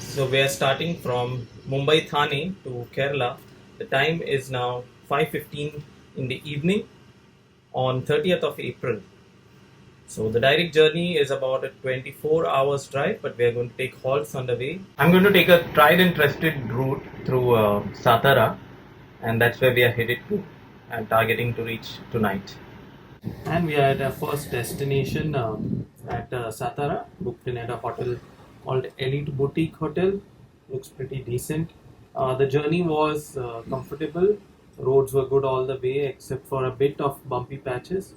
So we are starting from Mumbai Thane to Kerala. The time is now 5:15 in the evening on 30th of April. So the direct journey is about a 24 hours drive, but we are going to take halts on the way. I'm going to take a tried and trusted route through Satara, and that's where we are headed to and targeting to reach tonight. And we are at our first destination at Satara, booked in at a hotel called Elite Boutique Hotel. Looks pretty decent. The journey was comfortable. Roads were good all the way except for a bit of bumpy patches.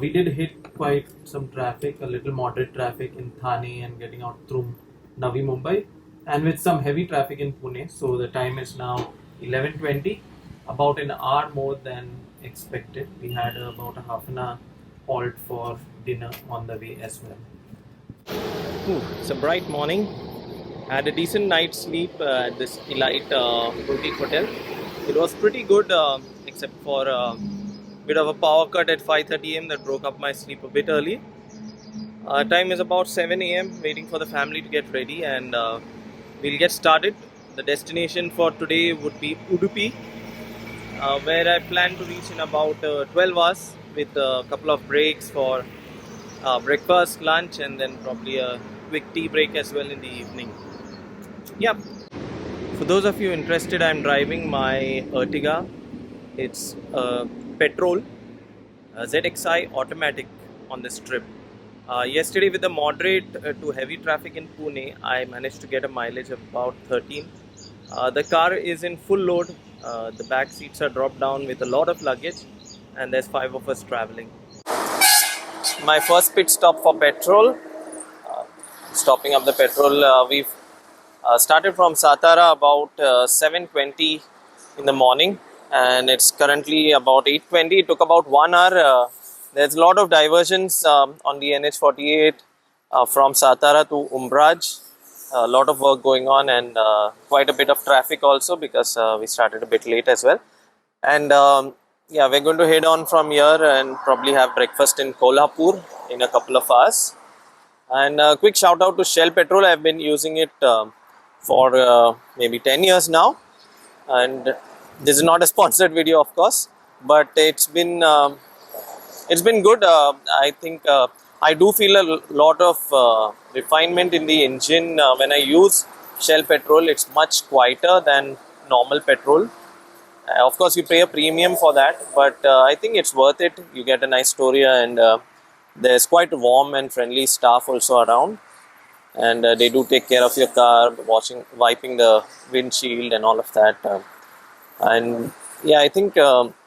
We did hit quite some traffic, a little moderate traffic in Thane and getting out through Navi Mumbai, and with some heavy traffic in Pune. So the time is now 11:20, about an hour more than expected. We had about a half an hour halt for dinner on the way as well. It's a bright morning. Had a decent night's sleep at this Elite boutique hotel. It was pretty good, except for a bit of a power cut at 5:30 am that broke up my sleep a bit early. Time is about 7 am. Waiting for the family to get ready, and we'll get started. The destination for today would be Udupi, where I plan to reach in about 12 hours with a couple of breaks for breakfast, lunch, and then probably a quick tea break as well in the evening. Yep. For those of you interested, I'm driving my Ertiga. It's Petrol ZXI automatic on this trip. Yesterday, with the moderate to heavy traffic in Pune, I managed to get a mileage of about 13. The car is in full load. The back seats are dropped down with a lot of luggage, and there's 5 of us traveling. My first pit stop for petrol. Stopping up the petrol. We've started from Satara about 7:20 in the morning, and it's currently about 8:20. It took about 1 hour. There's a lot of diversions on the NH48 from Satara to Umbraj. A lot of work going on, and quite a bit of traffic also, because we started a bit late as well. And yeah, we're going to head on from here and probably have breakfast in Kolhapur in a couple of hours. And a quick shout out to Shell Petrol. I've been using it for maybe 10 years now, and this is not a sponsored video, of course, but it's been good. I think I do feel a lot of refinement in the engine when I use Shell Petrol. It's much quieter than normal petrol. Of course, you pay a premium for that, but I think it's worth it. You get a nice story, and there's quite a warm and friendly staff also around, and they do take care of your car, wiping the windshield and all of that. And yeah, I think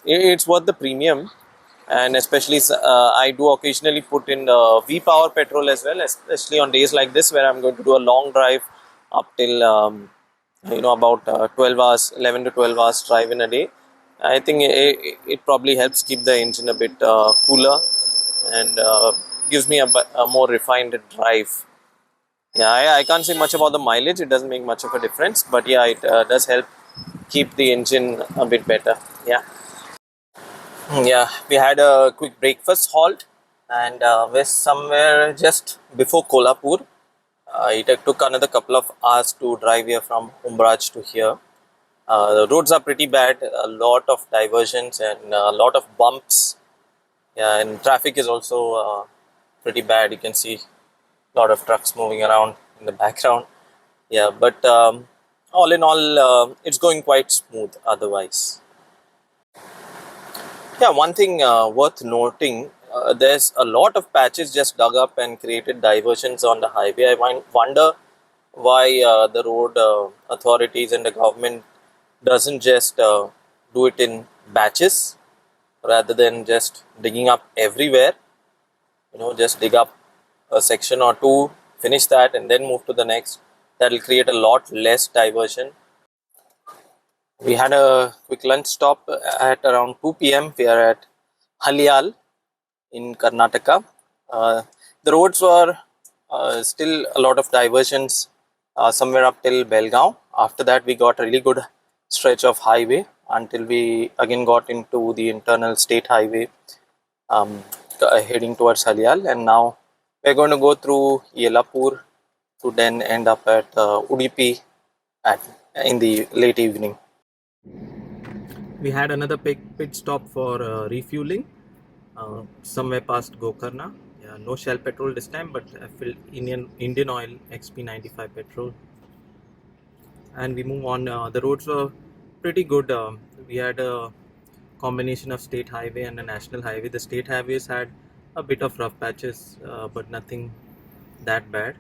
it's worth the premium. And especially I do occasionally put in V Power petrol as well, especially on days like this where I'm going to do a long drive up till about 12 hours, 11 to 12 hours drive in a day. I think it probably helps keep the engine a bit cooler, and gives me a more refined drive. Yeah, I can't say much about the mileage. It doesn't make much of a difference, but yeah, it does help keep the engine a bit better. Yeah, we had a quick breakfast halt, and we're somewhere just before Kolhapur. It took another couple of hours to drive here from Umbraj to here. The roads are pretty bad, a lot of diversions and a lot of bumps. Yeah, and traffic is also pretty bad. You can see a lot of trucks moving around in the background. Yeah, but all in all, it's going quite smooth otherwise. Yeah, one thing worth noting, there's a lot of patches just dug up and created diversions on the highway. I wonder why the road authorities and the government doesn't just do it in batches rather than just digging up everywhere. Just dig up a section or two, finish that, and then move to the next. That'll create a lot less diversion. We had a quick lunch stop at around 2 p.m. We are at Haliyal in Karnataka. The roads were still a lot of diversions somewhere up till Belgaum. After that, we got a really good stretch of highway until we again got into the internal state highway heading towards Haliyal. And now we're going to go through Yelapur to then end up at Udupi in the late evening. We had another pit stop for refueling somewhere past Gokarna. Yeah, no Shell petrol this time, but I filled Indian Oil XP95 petrol. And we move on. The roads were pretty good. We had a combination of state highway and a national highway. The state highways had a bit of rough patches, but nothing that bad.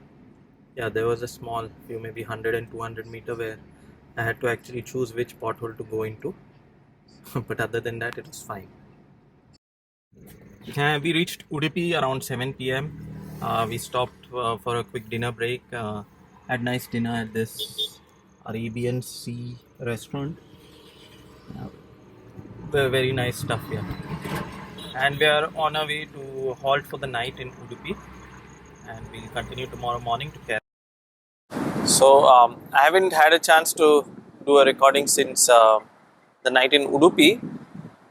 Yeah, there was a small few, maybe 100 and 200 meter where I had to actually choose which pothole to go into. But other than that, it was fine. We reached Udupi around 7 p.m. We stopped for a quick dinner break. Had nice dinner at this Arabian Sea restaurant. Very nice stuff here. And we are on our way to halt for the night in Udupi. And we'll continue tomorrow morning to Kerala. So I haven't had a chance to do a recording since the night in Udupi.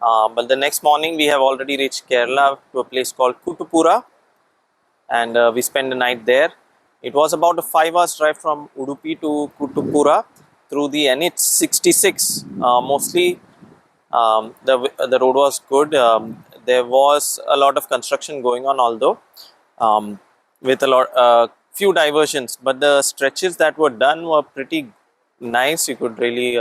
But the next morning we have already reached Kerala to a place called Kootupuzha, and we spent the night there. It was about a 5 hours drive from Udupi to Kootupuzha through the NH66. Mostly the road was good. There was a lot of construction going on, although with a few diversions, but the stretches that were done were pretty nice. You could really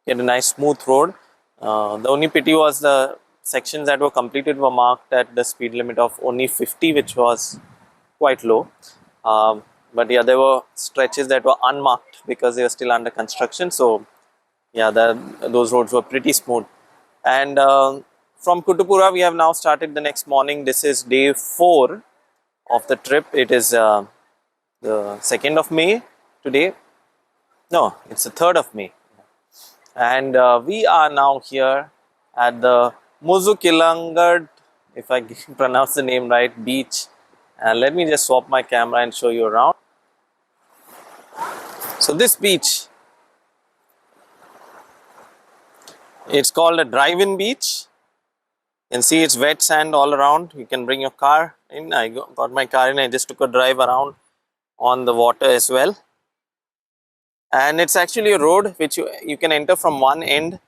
get a nice smooth road. The only pity was the sections that were completed were marked at the speed limit of only 50, which was quite low. But yeah, there were stretches that were unmarked because they were still under construction. So yeah, those roads were pretty smooth. And from Kootupuzha, we have now started the next morning. This is day 4 of the trip. It is the 2nd of May today. No, it's the 3rd of May. And we are now here at the Muzukilangad, if I pronounce the name right, beach. And let me just swap my camera and show you around. So this beach, it's called a drive-in beach. You can see it's wet sand all around. You can bring your car in. I got my car in. I just took a drive around on the water as well. And it's actually a road which you can enter from one end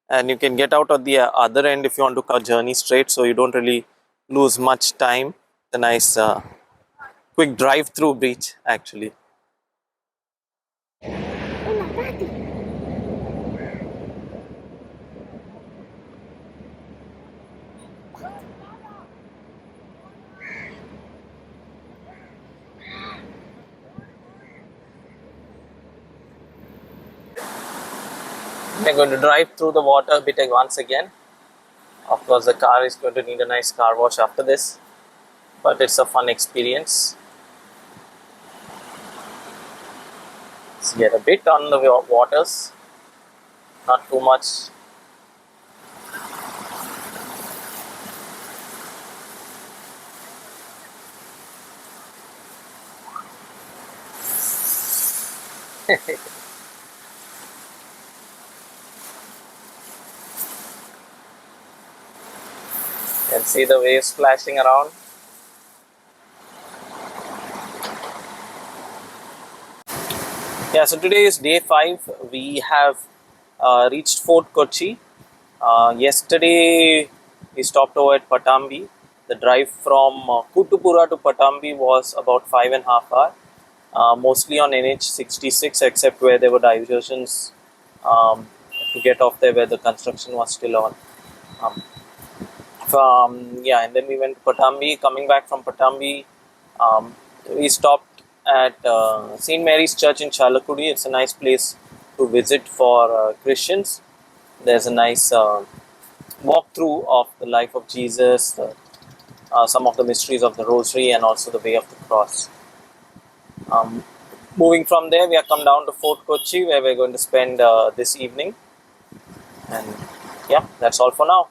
and you can get out of the other end if you want to cover journey straight, so you don't really lose much time. A nice quick drive-through beach actually. We're going to drive through the water a bit once again. Of course, the car is going to need a nice car wash after this, but it's a fun experience. Let's get a bit on the waters, not too much. You can see the waves splashing around. Yeah, so today is day 5. We have reached Fort Kochi. Yesterday we stopped over at Pattambi. The drive from Kootupuzha to Pattambi was about 5.5 hours. Mostly on NH66, except where there were diversions to get off there where the construction was still on. And then we went to Pattambi. Coming back from Pattambi, we stopped at St. Mary's Church in Chalakudi. It's a nice place to visit for Christians. There's a nice walkthrough of the life of Jesus, some of the mysteries of the Rosary, and also the way of the cross. Moving from there, we have come down to Fort Kochi, where we're going to spend this evening. And yeah, that's all for now.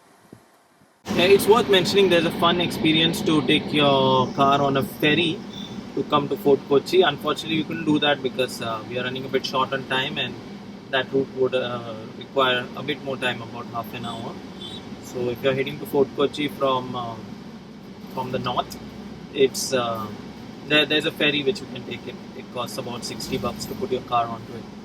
Yeah, it's worth mentioning there's a fun experience to take your car on a ferry to come to Fort Kochi. Unfortunately, we couldn't do that because we are running a bit short on time, and that route would require a bit more time, about half an hour. So if you're heading to Fort Kochi from the north, it's there's a ferry which you can take costs about $60 to put your car onto it.